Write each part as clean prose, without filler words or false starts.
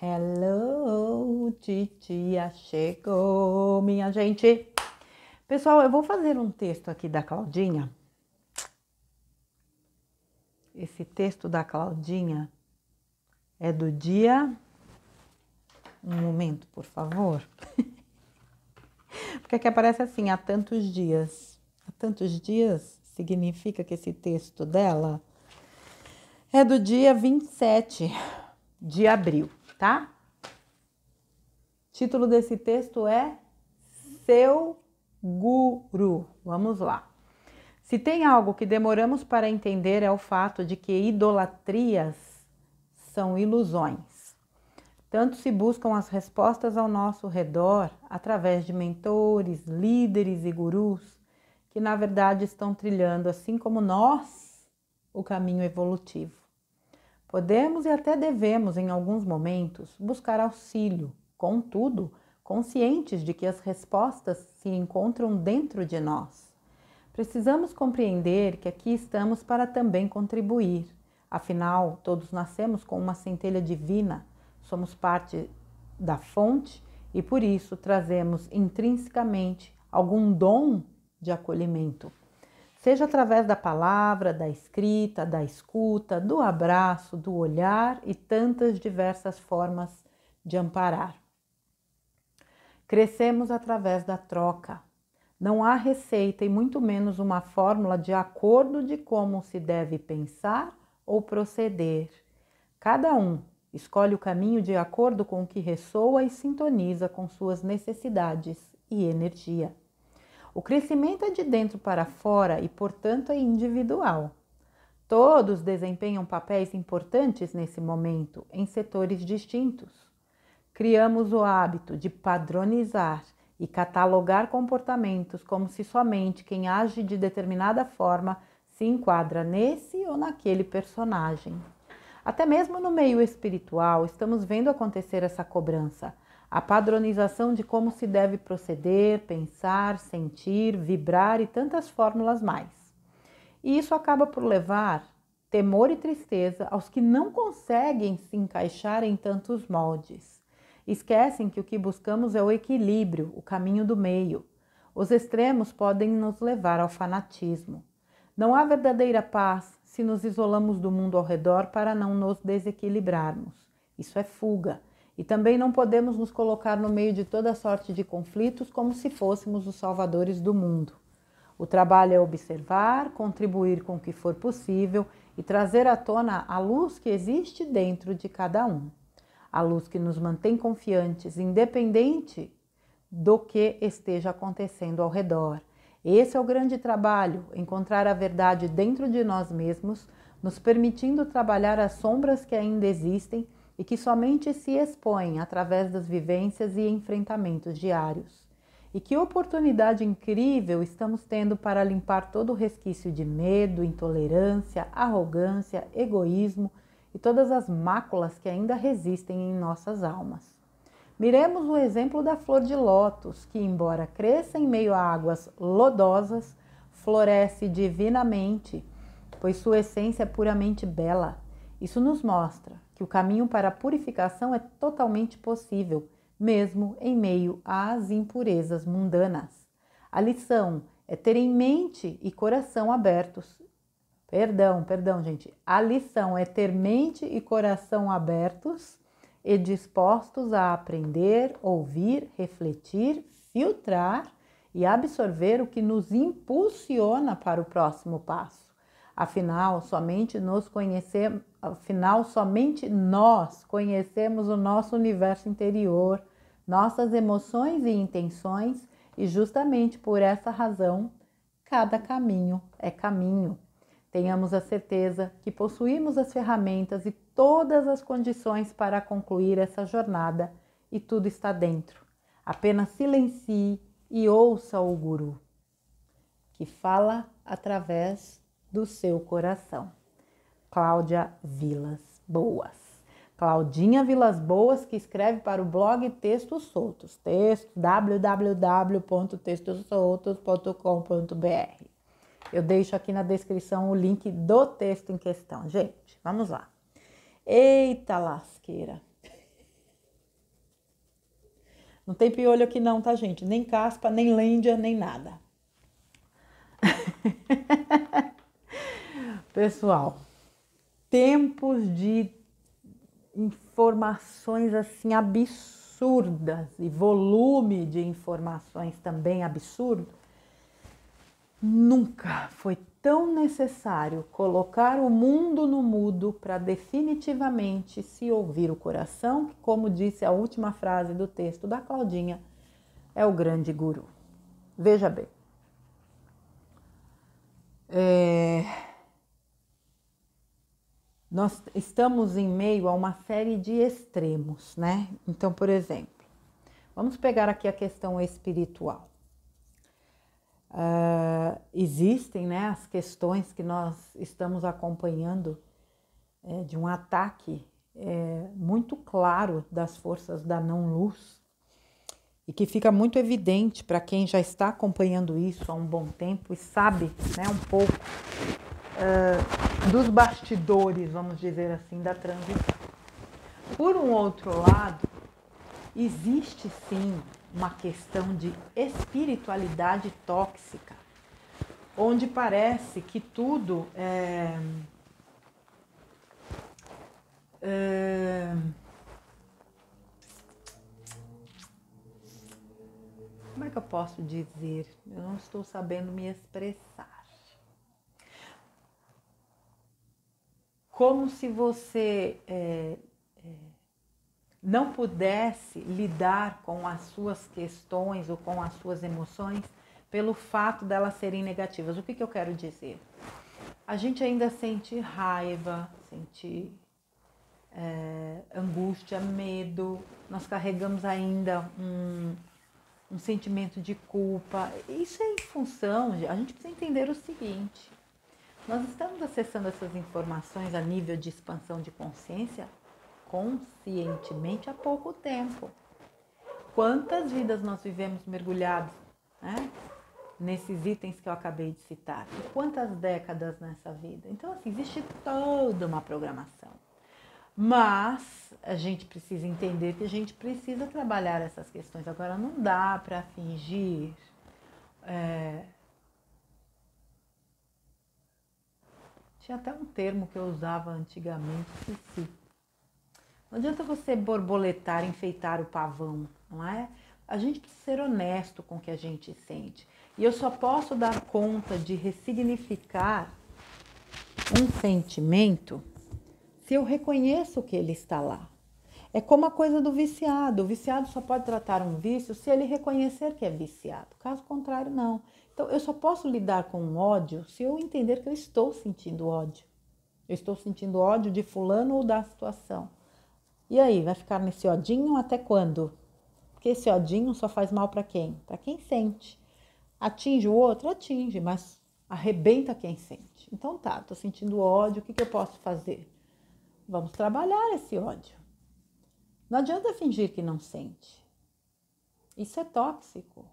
Hello, titia chegou, minha gente. Pessoal, eu vou fazer um texto aqui da Claudinha. Esse texto da Claudinha é do dia... Um momento, por favor. Porque aqui aparece assim, há tantos dias. Há tantos dias significa que esse texto dela é do dia 27 de abril, tá? O título desse texto é Seu Guru. Vamos lá. Se tem algo que demoramos para entender é o fato de que idolatrias são ilusões. Tanto se buscam as respostas ao nosso redor através de mentores, líderes e gurus que na verdade estão trilhando, assim como nós, o caminho evolutivo. Podemos e até devemos, em alguns momentos, buscar auxílio, contudo, conscientes de que as respostas se encontram dentro de nós. Precisamos compreender que aqui estamos para também contribuir. Afinal, todos nascemos com uma centelha divina, somos parte da fonte e por isso trazemos intrinsecamente algum dom de acolhimento. Seja através da palavra, da escrita, da escuta, do abraço, do olhar e tantas diversas formas de amparar. Crescemos através da troca. Não há receita e muito menos uma fórmula de acordo de como se deve pensar ou proceder. Cada um escolhe o caminho de acordo com o que ressoa e sintoniza com suas necessidades e energia. O crescimento é de dentro para fora e, portanto, é individual. Todos desempenham papéis importantes nesse momento, em setores distintos. Criamos o hábito de padronizar e catalogar comportamentos como se somente quem age de determinada forma se enquadra nesse ou naquele personagem. Até mesmo no meio espiritual, estamos vendo acontecer essa cobrança, a padronização de como se deve proceder, pensar, sentir, vibrar e tantas fórmulas mais. E isso acaba por levar temor e tristeza aos que não conseguem se encaixar em tantos moldes. Esquecem que o que buscamos é o equilíbrio, o caminho do meio. Os extremos podem nos levar ao fanatismo. Não há verdadeira paz se nos isolamos do mundo ao redor para não nos desequilibrarmos. Isso é fuga. E também não podemos nos colocar no meio de toda sorte de conflitos como se fôssemos os salvadores do mundo. O trabalho é observar, contribuir com o que for possível e trazer à tona a luz que existe dentro de cada um. A luz que nos mantém confiantes, independente do que esteja acontecendo ao redor. Esse é o grande trabalho, encontrar a verdade dentro de nós mesmos, nos permitindo trabalhar as sombras que ainda existem e que somente se expõem através das vivências e enfrentamentos diários. E que oportunidade incrível estamos tendo para limpar todo o resquício de medo, intolerância, arrogância, egoísmo e todas as máculas que ainda resistem em nossas almas. Miremos o exemplo da flor de lótus, que, embora cresça em meio a águas lodosas, floresce divinamente, pois sua essência é puramente bela. Isso nos mostra que o caminho para a purificação é totalmente possível, mesmo em meio às impurezas mundanas. A lição é ter em mente e coração abertos. Perdão, gente. A lição é ter mente e coração abertos e dispostos a aprender, ouvir, refletir, filtrar e absorver o que nos impulsiona para o próximo passo. Afinal, somente nós conhecemos o nosso universo interior, nossas emoções e intenções, e justamente por essa razão, cada caminho é caminho. Tenhamos a certeza que possuímos as ferramentas e todas as condições para concluir essa jornada e tudo está dentro. Apenas silencie e ouça o Guru, que fala através do seu coração. Cláudia Vilas Boas. Claudinha Vilas Boas, que escreve para o blog Textos Soltos. Texto www.textosoltos.com.br. Eu deixo aqui na descrição o link do texto em questão. Gente, vamos lá. Eita lasqueira. Não tem piolho aqui não, tá, gente? Nem caspa, nem lêndia, nem nada. Pessoal, tempos de informações assim absurdas e volume de informações também absurdo. Nunca foi tão necessário colocar o mundo no mudo para definitivamente se ouvir o coração, que, como disse a última frase do texto da Claudinha, é o grande guru. Veja bem. Nós estamos em meio a uma série de extremos, né? Então, por exemplo, vamos pegar aqui a questão espiritual. Existem, né, as questões que nós estamos acompanhando de um ataque muito claro das forças da não-luz e que fica muito evidente para quem já está acompanhando isso há um bom tempo e sabe, né, um pouco dos bastidores, vamos dizer assim, da transição. Por um outro lado, existe sim uma questão de espiritualidade tóxica, onde parece que tudo como é que eu posso dizer? Eu não estou sabendo me expressar. Como se você não pudesse lidar com as suas questões ou com as suas emoções pelo fato delas serem negativas. O que eu quero dizer? A gente ainda sente raiva, sente angústia, medo, nós carregamos ainda um sentimento de culpa. Isso é em função a gente precisa entender o seguinte: nós estamos acessando essas informações a nível de expansão de consciência conscientemente há pouco tempo. Quantas vidas nós vivemos mergulhados, né, nesses itens que eu acabei de citar? E quantas décadas nessa vida? Então, assim, existe toda uma programação. Mas a gente precisa entender que a gente precisa trabalhar essas questões. Agora, não dá para fingir... Tinha até um termo que eu usava antigamente, esqueci. Não adianta você borboletar, enfeitar o pavão, não é? A gente precisa ser honesto com o que a gente sente. E eu só posso dar conta de ressignificar um sentimento se eu reconheço que ele está lá. É como a coisa do viciado. O viciado só pode tratar um vício se ele reconhecer que é viciado. Caso contrário, não. Então, eu só posso lidar com o ódio se eu entender que eu estou sentindo ódio. Eu estou sentindo ódio de fulano ou da situação. E aí, vai ficar nesse odinho até quando? Porque esse odinho só faz mal para quem? Para quem sente. Atinge o outro? Atinge, mas arrebenta quem sente. Então tá, tô sentindo ódio, o que eu posso fazer? Vamos trabalhar esse ódio. Não adianta fingir que não sente. Isso é tóxico.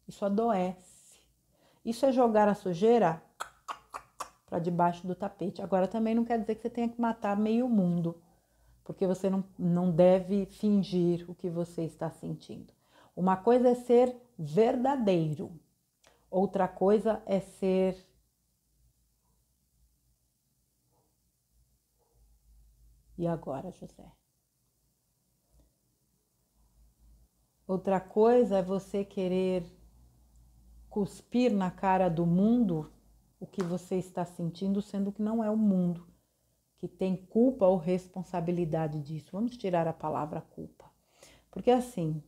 Isso adoece. Isso é jogar a sujeira para debaixo do tapete. Agora também não quer dizer que você tenha que matar meio mundo, porque você não deve fingir o que você está sentindo. Uma coisa é ser verdadeiro. Outra coisa é ser... E agora, José? Outra coisa é você querer cuspir na cara do mundo o que você está sentindo, sendo que não é o mundo que tem culpa ou responsabilidade disso. Vamos tirar a palavra culpa. Porque assim,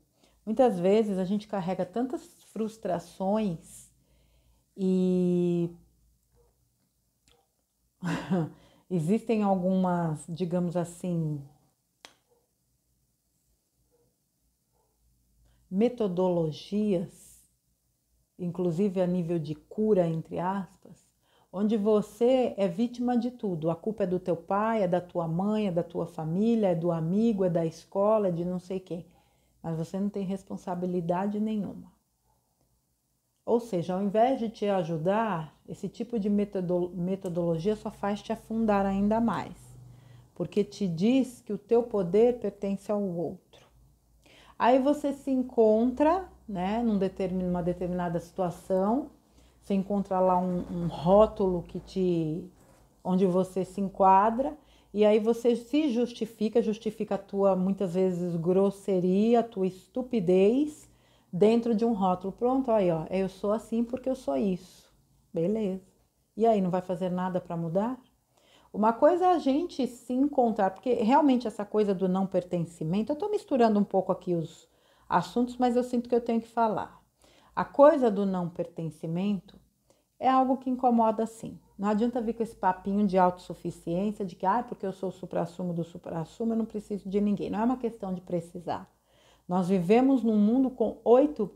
muitas vezes a gente carrega tantas frustrações e existem algumas, digamos assim, metodologias, inclusive a nível de cura, entre aspas, onde você é vítima de tudo. A culpa é do teu pai, é da tua mãe, é da tua família, é do amigo, é da escola, é de não sei quem. Mas você não tem responsabilidade nenhuma. Ou seja, ao invés de te ajudar, esse tipo de metodologia só faz te afundar ainda mais, porque te diz que o teu poder pertence ao outro. Aí você se encontra, né, numa determinada situação, você encontra lá um rótulo onde você se enquadra, e aí você se justifica a tua, muitas vezes, grosseria, a tua estupidez, dentro de um rótulo. Pronto, aí, ó, eu sou assim porque eu sou isso. Beleza. E aí, não vai fazer nada para mudar? Uma coisa é a gente se encontrar, porque realmente essa coisa do não pertencimento, eu estou misturando um pouco aqui os assuntos, mas eu sinto que eu tenho que falar. A coisa do não pertencimento é algo que incomoda sim. Não adianta vir com esse papinho de autossuficiência, de que, porque eu sou o suprassumo do suprassumo, eu não preciso de ninguém. Não é uma questão de precisar. Nós vivemos num mundo com 8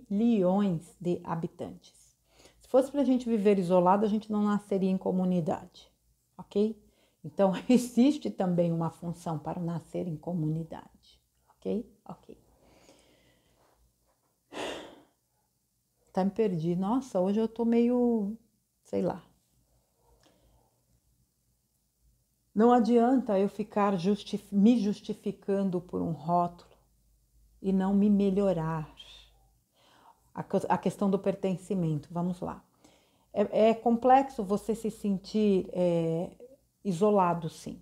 bilhões de habitantes. Se fosse para a gente viver isolado, a gente não nasceria em comunidade, ok? Então, existe também uma função para nascer em comunidade, ok? Ok. Tá, me perdi. Nossa, hoje eu tô meio, sei lá. Não adianta eu ficar me justificando por um rótulo e não me melhorar. A questão do pertencimento, vamos lá. É complexo você se sentir isolado, sim.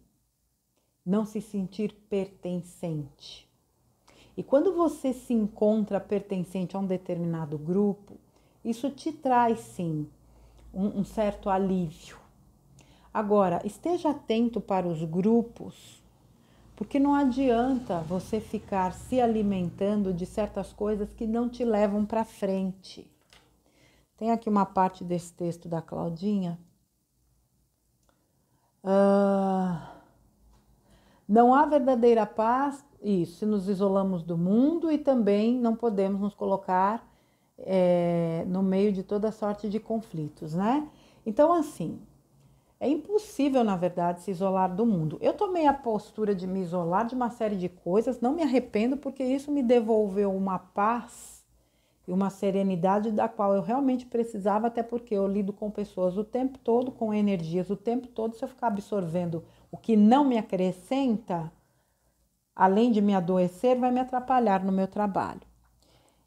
Não se sentir pertencente. E quando você se encontra pertencente a um determinado grupo, isso te traz, sim, um certo alívio. Agora, esteja atento para os grupos, porque não adianta você ficar se alimentando de certas coisas que não te levam para frente. Tem aqui uma parte desse texto da Claudinha. Não há verdadeira paz, isso, se nos isolamos do mundo, e também não podemos nos colocar no meio de toda sorte de conflitos, né? Então, assim, é impossível, na verdade, se isolar do mundo. Eu tomei a postura de me isolar de uma série de coisas, não me arrependo, porque isso me devolveu uma paz e uma serenidade da qual eu realmente precisava, até porque eu lido com pessoas o tempo todo, com energias o tempo todo. Se eu ficar absorvendo o que não me acrescenta, além de me adoecer, vai me atrapalhar no meu trabalho.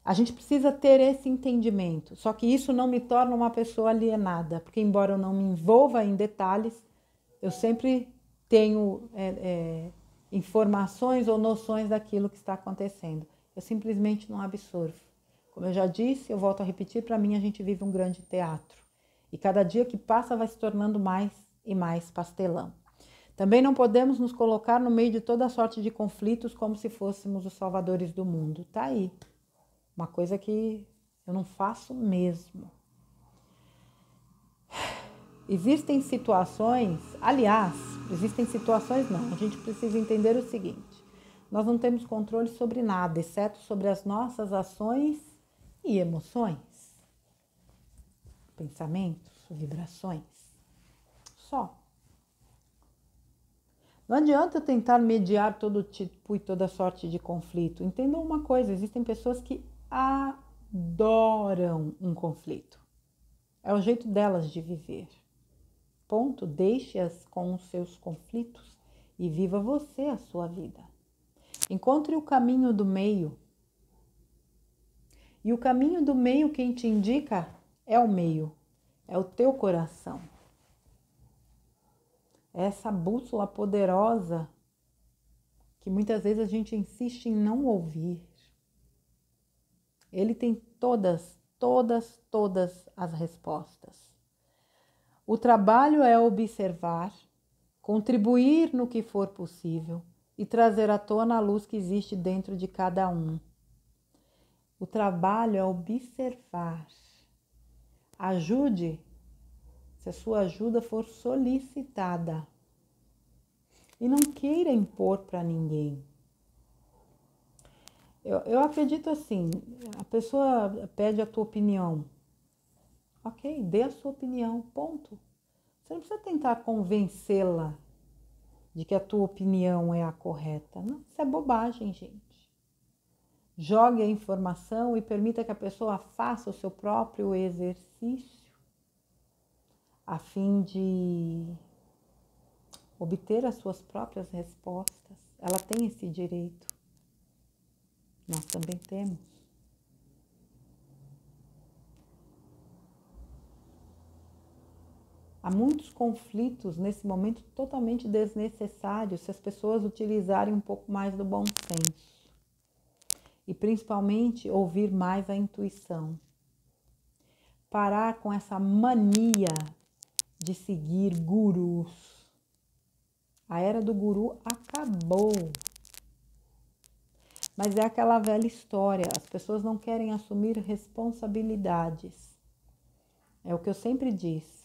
A gente precisa ter esse entendimento, só que isso não me torna uma pessoa alienada, porque embora eu não me envolva em detalhes, eu sempre tenho informações ou noções daquilo que está acontecendo. Eu simplesmente não absorvo. Como eu já disse, eu volto a repetir, para mim a gente vive um grande teatro. E cada dia que passa vai se tornando mais e mais pastelão. Também não podemos nos colocar no meio de toda sorte de conflitos como se fôssemos os salvadores do mundo. Tá aí. Uma coisa que eu não faço mesmo. Existem situações, aliás, existem situações não, a gente precisa entender o seguinte: nós não temos controle sobre nada, exceto sobre as nossas ações e emoções, pensamentos, vibrações, só. Não adianta eu tentar mediar todo tipo e toda sorte de conflito. Entendam uma coisa, existem pessoas que adoram um conflito. É o jeito delas de viver. Ponto, deixe-as com os seus conflitos e viva você a sua vida. Encontre o caminho do meio. E o caminho do meio quem te indica é o meio, é o teu coração. É essa bússola poderosa que muitas vezes a gente insiste em não ouvir. Ele tem todas as respostas. O trabalho é observar, contribuir no que for possível e trazer à tona a luz que existe dentro de cada um. O trabalho é observar. Ajude se a sua ajuda for solicitada. E não queira impor para ninguém. Eu acredito assim, a pessoa pede a tua opinião. Ok, dê a sua opinião, ponto. Você não precisa tentar convencê-la de que a tua opinião é a correta. Não, isso é bobagem, gente. Jogue a informação e permita que a pessoa faça o seu próprio exercício a fim de obter as suas próprias respostas. Ela tem esse direito. nós também temos. Há muitos conflitos nesse momento totalmente desnecessários se as pessoas utilizarem um pouco mais do bom senso. E principalmente ouvir mais a intuição. Parar com essa mania de seguir gurus. A era do guru acabou. Mas é aquela velha história, as pessoas não querem assumir responsabilidades. É o que eu sempre disse.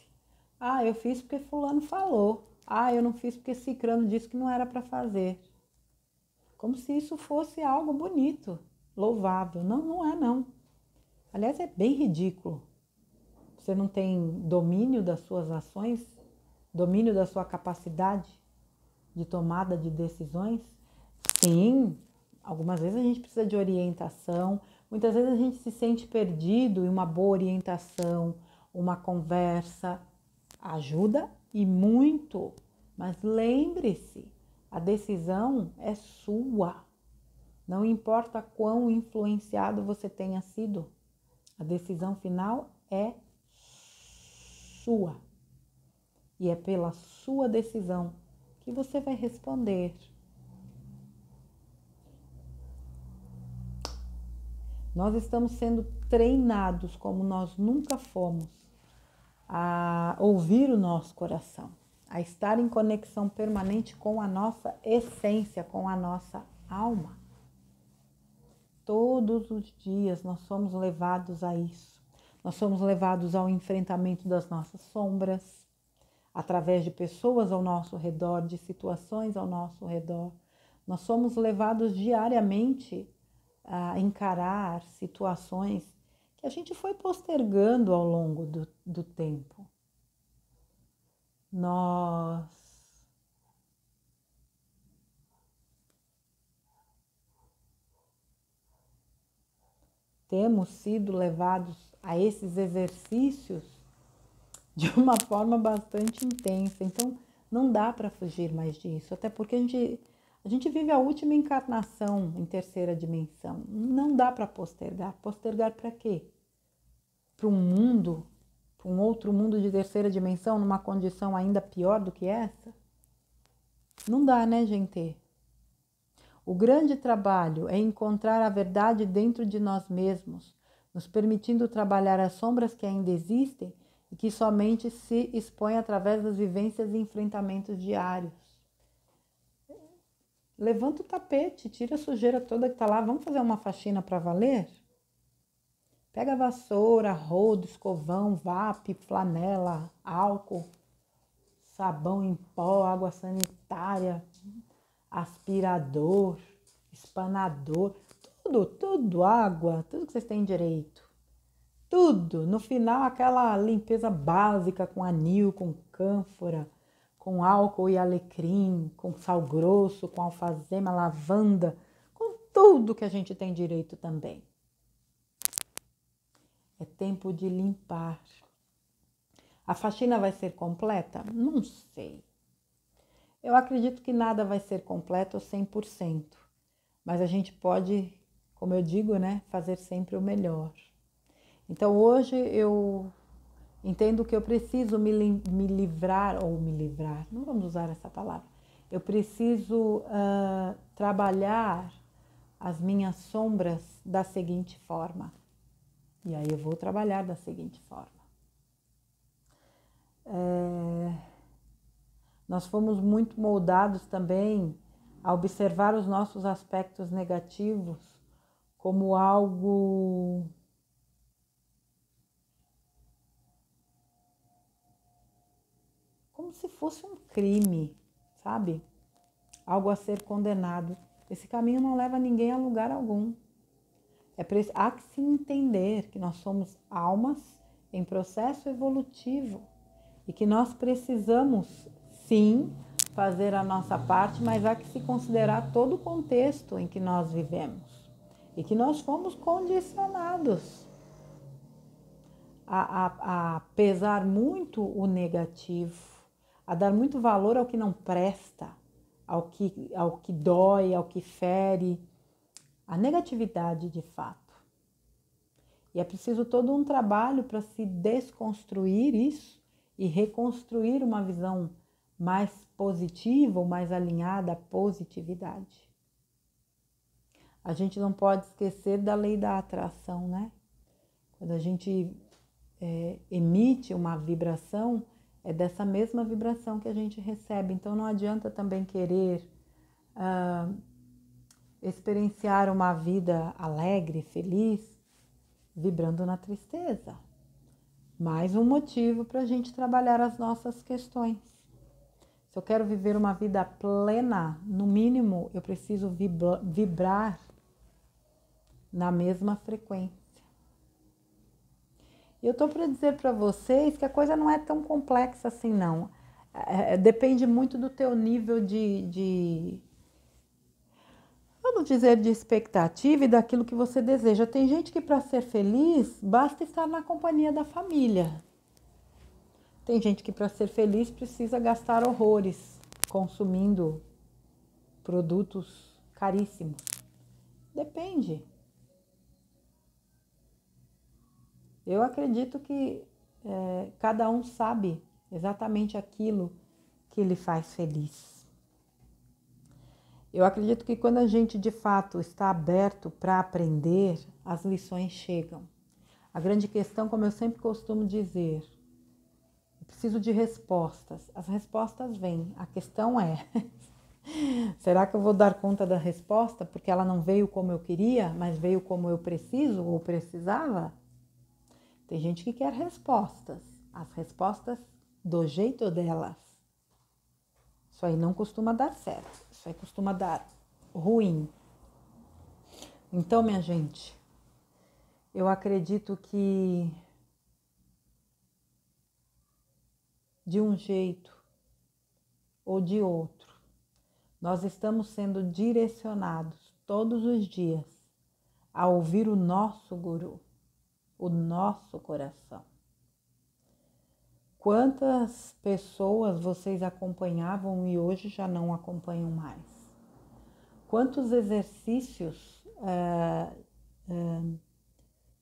Ah, eu fiz porque fulano falou. Ah, eu não fiz porque cicrano disse que não era para fazer. Como se isso fosse algo bonito, louvável. Não, não é não. Aliás, é bem ridículo. Você não tem domínio das suas ações, domínio da sua capacidade de tomada de decisões? Sim, algumas vezes a gente precisa de orientação, muitas vezes a gente se sente perdido e uma boa orientação, uma conversa ajuda e muito. Mas lembre-se, a decisão é sua. Não importa quão influenciado você tenha sido, a decisão final é sua. E é pela sua decisão que você vai responder. Nós estamos sendo treinados como nós nunca fomos a ouvir o nosso coração, a estar em conexão permanente com a nossa essência, com a nossa alma. Todos os dias nós somos levados a isso. Nós somos levados ao enfrentamento das nossas sombras, através de pessoas ao nosso redor, de situações ao nosso redor. Nós somos levados diariamente a encarar situações que a gente foi postergando ao longo do tempo. Nós temos sido levados a esses exercícios de uma forma bastante intensa. Então, não dá para fugir mais disso, até porque a gente vive a última encarnação em terceira dimensão. Não dá para postergar. Postergar para quê? Para um mundo, para um outro mundo de terceira dimensão, numa condição ainda pior do que essa? Não dá, né, gente? O grande trabalho é encontrar a verdade dentro de nós mesmos, nos permitindo trabalhar as sombras que ainda existem e que somente se expõem através das vivências e enfrentamentos diários. Levanta o tapete, tira a sujeira toda que está lá, vamos fazer uma faxina para valer? Pega a vassoura, rodo, escovão, vape, flanela, álcool, sabão em pó, água sanitária, aspirador, espanador, tudo, água, tudo que vocês têm direito. Tudo. No final, aquela limpeza básica com anil, com cânfora, com álcool e alecrim, com sal grosso, com alfazema, lavanda, com tudo que a gente tem direito também. É tempo de limpar. A faxina vai ser completa? Não sei. Eu acredito que nada vai ser completo 100%, mas a gente pode, como eu digo, né, fazer sempre o melhor. Então hoje eu entendo que eu preciso me livrar, não vamos usar essa palavra. Eu preciso trabalhar as minhas sombras da seguinte forma. E aí eu vou trabalhar da seguinte forma. Nós fomos muito moldados também a observar os nossos aspectos negativos como algo como se fosse um crime, sabe? Algo a ser condenado. Esse caminho não leva ninguém a lugar algum. Há que se entender que nós somos almas em processo evolutivo e que nós precisamos, sim, fazer a nossa parte, mas há que se considerar todo o contexto em que nós vivemos e que nós fomos condicionados a pesar muito o negativo, a dar muito valor ao que não presta, ao que dói, ao que fere, a negatividade de fato. E é preciso todo um trabalho para se desconstruir isso e reconstruir uma visão mais positiva ou mais alinhada à positividade. A gente não pode esquecer da lei da atração, né? Quando a gente emite uma vibração, é dessa mesma vibração que a gente recebe. Então não adianta também querer experienciar uma vida alegre, feliz, vibrando na tristeza. Mais um motivo para a gente trabalhar as nossas questões. Se eu quero viver uma vida plena, no mínimo eu preciso vibrar na mesma frequência. E eu estou para dizer para vocês que a coisa não é tão complexa assim, não. Depende muito do teu nível vamos dizer, de expectativa e daquilo que você deseja. Tem gente que para ser feliz basta estar na companhia da família. Tem gente que para ser feliz precisa gastar horrores consumindo produtos caríssimos. Depende. Eu acredito que cada um sabe exatamente aquilo que lhe faz feliz. Eu acredito que quando a gente de fato está aberto para aprender, as lições chegam. A grande questão, como eu sempre costumo dizer, eu preciso de respostas. As respostas vêm. A questão é, será que eu vou dar conta da resposta porque ela não veio como eu queria, mas veio como eu preciso ou precisava? Tem gente que quer respostas, as respostas do jeito delas. Isso aí não costuma dar certo, isso aí costuma dar ruim. Então, minha gente, eu acredito que de um jeito ou de outro, nós estamos sendo direcionados todos os dias a ouvir o nosso guru, o nosso coração. Quantas pessoas vocês acompanhavam e hoje já não acompanham mais? Quantos exercícios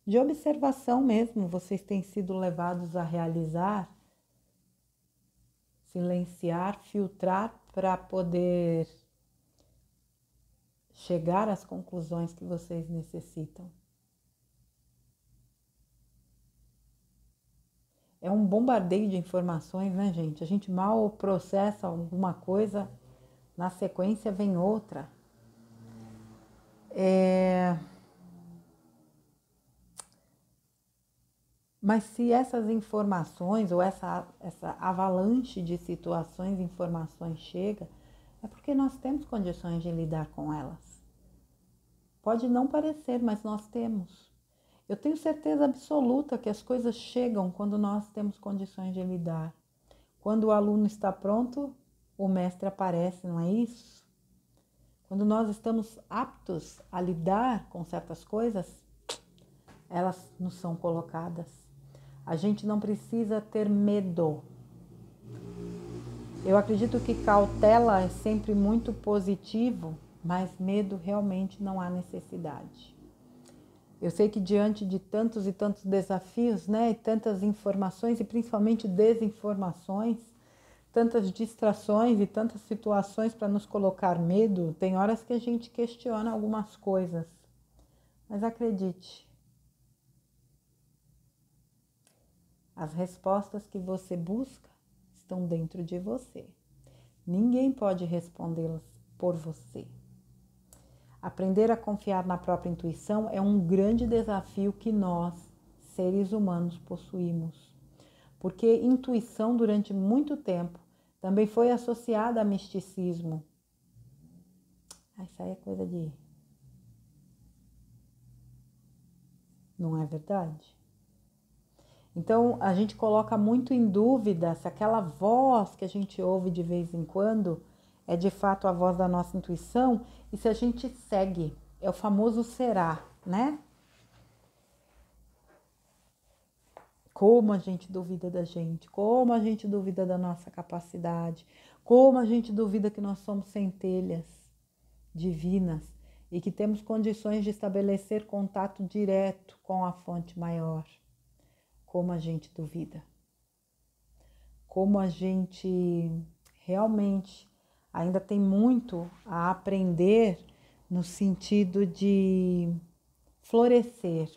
de observação mesmo vocês têm sido levados a realizar, silenciar, filtrar para poder chegar às conclusões que vocês necessitam? É um bombardeio de informações, né, gente? A gente mal processa alguma coisa, na sequência vem outra. Mas se essas informações ou essa avalanche de situações, informações chega, é porque nós temos condições de lidar com elas. Pode não parecer, mas nós temos. Eu tenho certeza absoluta que as coisas chegam quando nós temos condições de lidar. Quando o aluno está pronto, o mestre aparece, não é isso? Quando nós estamos aptos a lidar com certas coisas, elas nos são colocadas. A gente não precisa ter medo. Eu acredito que cautela é sempre muito positivo, mas medo realmente não há necessidade. Eu sei que diante de tantos e tantos desafios, né, e tantas informações e principalmente desinformações, tantas distrações e tantas situações para nos colocar medo, tem horas que a gente questiona algumas coisas. Mas acredite, as respostas que você busca estão dentro de você. Ninguém pode respondê-las por você. Aprender a confiar na própria intuição é um grande desafio que nós, seres humanos, possuímos. Porque intuição, durante muito tempo, também foi associada a misticismo. Isso aí é coisa de... Não é verdade? Então, a gente coloca muito em dúvida se aquela voz que a gente ouve de vez em quando é de fato a voz da nossa intuição e se a gente segue. É o famoso será, né? Como a gente duvida da gente, como a gente duvida da nossa capacidade, como a gente duvida que nós somos centelhas divinas e que temos condições de estabelecer contato direto com a fonte maior. Como a gente duvida. Como a gente realmente ainda tem muito a aprender no sentido de florescer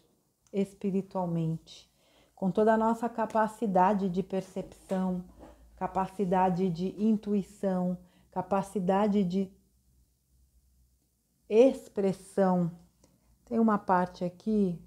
espiritualmente, com toda a nossa capacidade de percepção, capacidade de intuição, capacidade de expressão. Tem uma parte aqui.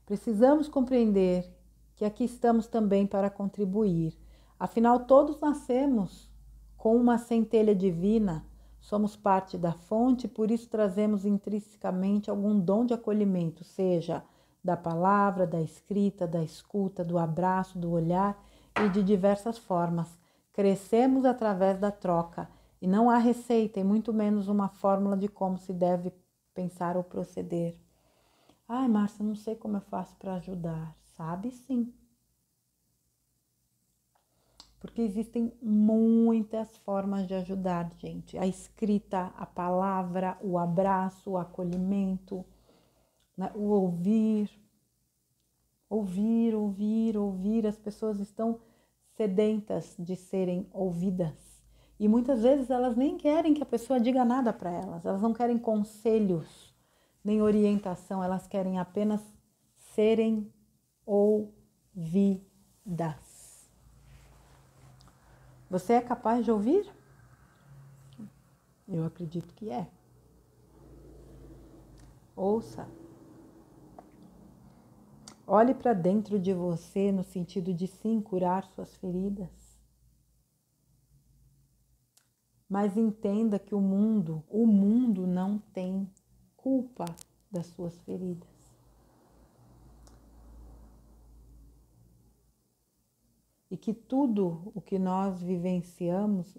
Precisamos compreender que aqui estamos também para contribuir. Afinal, todos nascemos com uma centelha divina, somos parte da fonte, por isso trazemos intrinsecamente algum dom de acolhimento, seja da palavra, da escrita, da escuta, do abraço, do olhar e de diversas formas. Crescemos através da troca e não há receita e muito menos uma fórmula de como se deve pensar ou proceder. Ai, Márcia, não sei como eu faço para ajudar. Sabe sim. Porque existem muitas formas de ajudar, gente. A escrita, a palavra, o abraço, o acolhimento, né? O ouvir. Ouvir. As pessoas estão sedentas de serem ouvidas. E muitas vezes elas nem querem que a pessoa diga nada para elas. Elas não querem conselhos, nem orientação. Elas querem apenas serem ouvidas. Você é capaz de ouvir? Eu acredito que é. Ouça. Olhe para dentro de você no sentido de sim curar suas feridas. Mas entenda que o mundo não tem culpa das suas feridas. E que tudo o que nós vivenciamos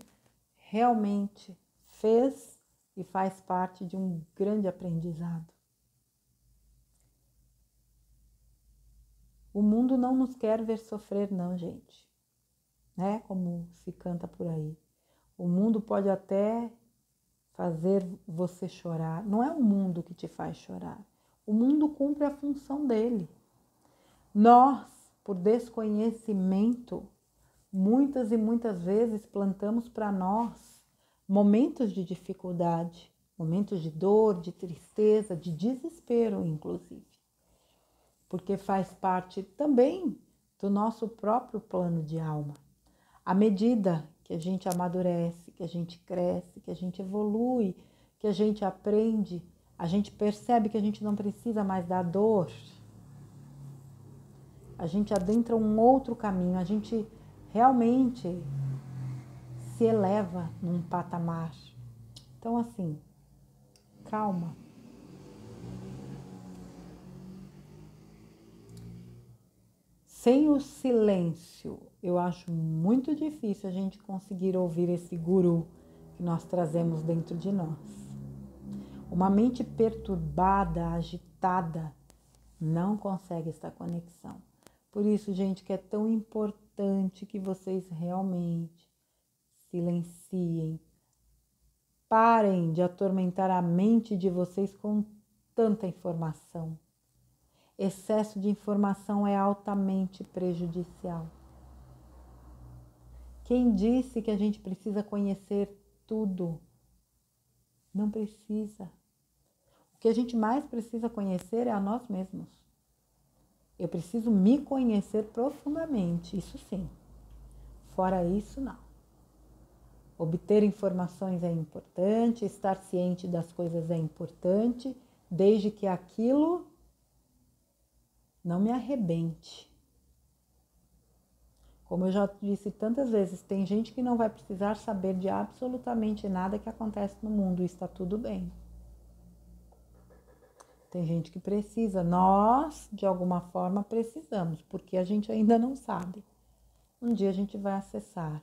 realmente fez e faz parte de um grande aprendizado. O mundo não nos quer ver sofrer, não, gente. Né? Como se canta por aí. O mundo pode até fazer você chorar. Não é o mundo que te faz chorar. O mundo cumpre a função dele. Nós, por desconhecimento, muitas e muitas vezes plantamos para nós momentos de dificuldade, momentos de dor, de tristeza, de desespero, inclusive. Porque faz parte também do nosso próprio plano de alma. À medida que a gente amadurece, que a gente cresce, que a gente evolui, que a gente aprende, a gente percebe que a gente não precisa mais da dor. A gente adentra um outro caminho, a gente realmente se eleva num patamar. Então, assim, calma. Sem o silêncio, eu acho muito difícil a gente conseguir ouvir esse guru que nós trazemos dentro de nós. Uma mente perturbada, agitada, não consegue essa conexão. Por isso, gente, que é tão importante que vocês realmente silenciem. Parem de atormentar a mente de vocês com tanta informação. Excesso de informação é altamente prejudicial. Quem disse que a gente precisa conhecer tudo? Não precisa. O que a gente mais precisa conhecer é a nós mesmos. Eu preciso me conhecer profundamente, isso sim. Fora isso, não. Obter informações é importante, estar ciente das coisas é importante, desde que aquilo não me arrebente. Como eu já disse tantas vezes, tem gente que não vai precisar saber de absolutamente nada que acontece no mundo e está tudo bem. Tem gente que precisa, nós de alguma forma precisamos, porque a gente ainda não sabe. Um dia a gente vai acessar,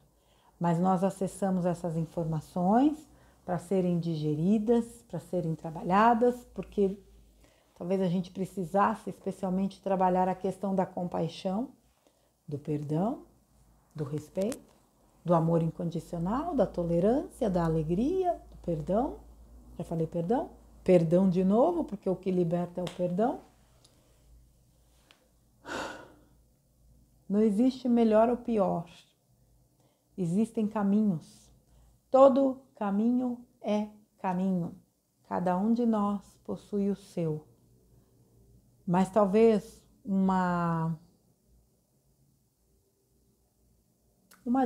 mas nós acessamos essas informações para serem digeridas, para serem trabalhadas, porque talvez a gente precisasse especialmente trabalhar a questão da compaixão, do perdão, do respeito, do amor incondicional, da tolerância, da alegria, do perdão. Já falei perdão? Perdão de novo, porque o que liberta é o perdão. Não existe melhor ou pior. Existem caminhos. Todo caminho é caminho. Cada um de nós possui o seu. Mas talvez uma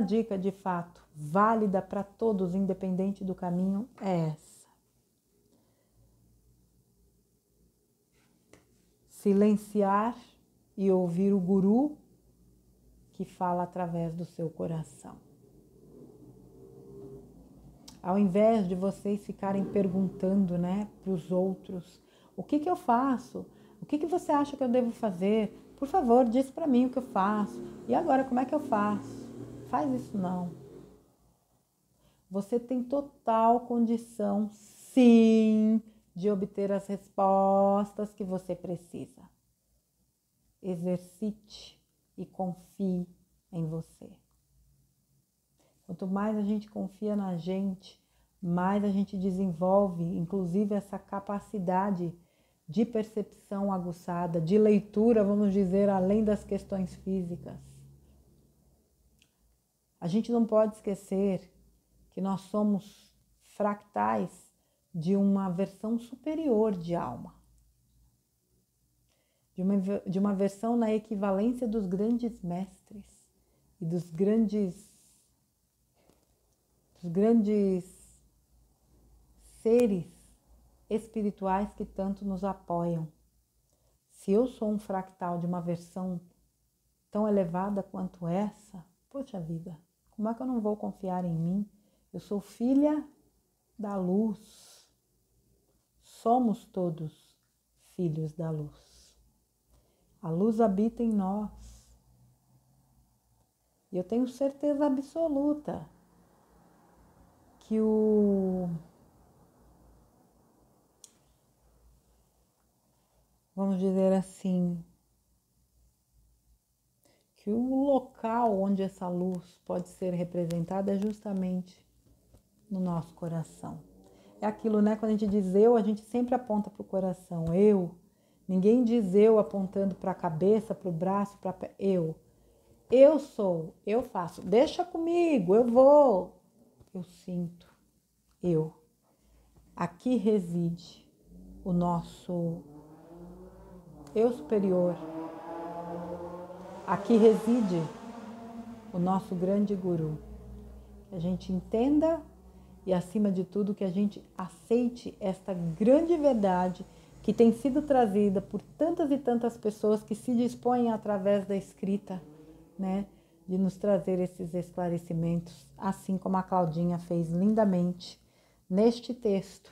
dica de fato válida para todos, independente do caminho, é essa. Silenciar e ouvir o guru que fala através do seu coração. Ao invés de vocês ficarem perguntando, para os outros, o que eu faço? O que você acha que eu devo fazer? Por favor, diz para mim o que eu faço. E agora, como é que eu faço? Faz isso não. Você tem total condição, sim, de obter as respostas que você precisa. Exercite e confie em você. Quanto mais a gente confia na gente, mais a gente desenvolve, inclusive, essa capacidade de percepção aguçada, de leitura, vamos dizer, além das questões físicas. A gente não pode esquecer que nós somos fractais de uma versão superior de alma. De uma versão na equivalência dos grandes mestres e dos grandes seres espirituais que tanto nos apoiam. Se eu sou um fractal de uma versão tão elevada quanto essa, poxa vida, como é que eu não vou confiar em mim? Eu sou filha da luz. Somos todos filhos da luz. A luz habita em nós. E eu tenho certeza absoluta que vamos dizer assim, que o local onde essa luz pode ser representada é justamente no nosso coração. É aquilo, Quando a gente diz eu, a gente sempre aponta para o coração. Eu. Ninguém diz eu apontando para a cabeça, para o braço, para eu. Eu sou, eu faço. Deixa comigo, eu vou. Eu sinto. Eu. Aqui reside o nosso eu superior. Aqui reside o nosso grande guru. Que a gente entenda e, acima de tudo, que a gente aceite esta grande verdade que tem sido trazida por tantas e tantas pessoas que se dispõem através da escrita, de nos trazer esses esclarecimentos, assim como a Claudinha fez lindamente neste texto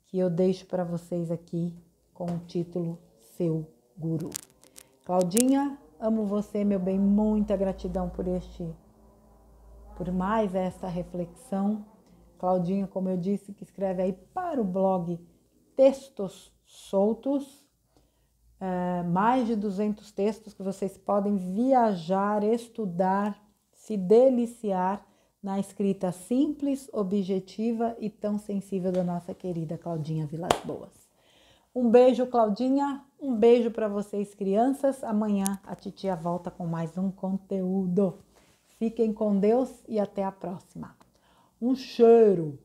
que eu deixo para vocês aqui com o título Seu Guru. Claudinha, amo você, meu bem, muita gratidão por mais essa reflexão. Claudinha, como eu disse, que escreve aí para o blog Textos Soltos, mais de 200 textos que vocês podem viajar, estudar, se deliciar na escrita simples, objetiva e tão sensível da nossa querida Claudinha Vilas Boas. Um beijo, Claudinha, um beijo para vocês, crianças. Amanhã a titia volta com mais um conteúdo. Fiquem com Deus e até a próxima. Um cheiro!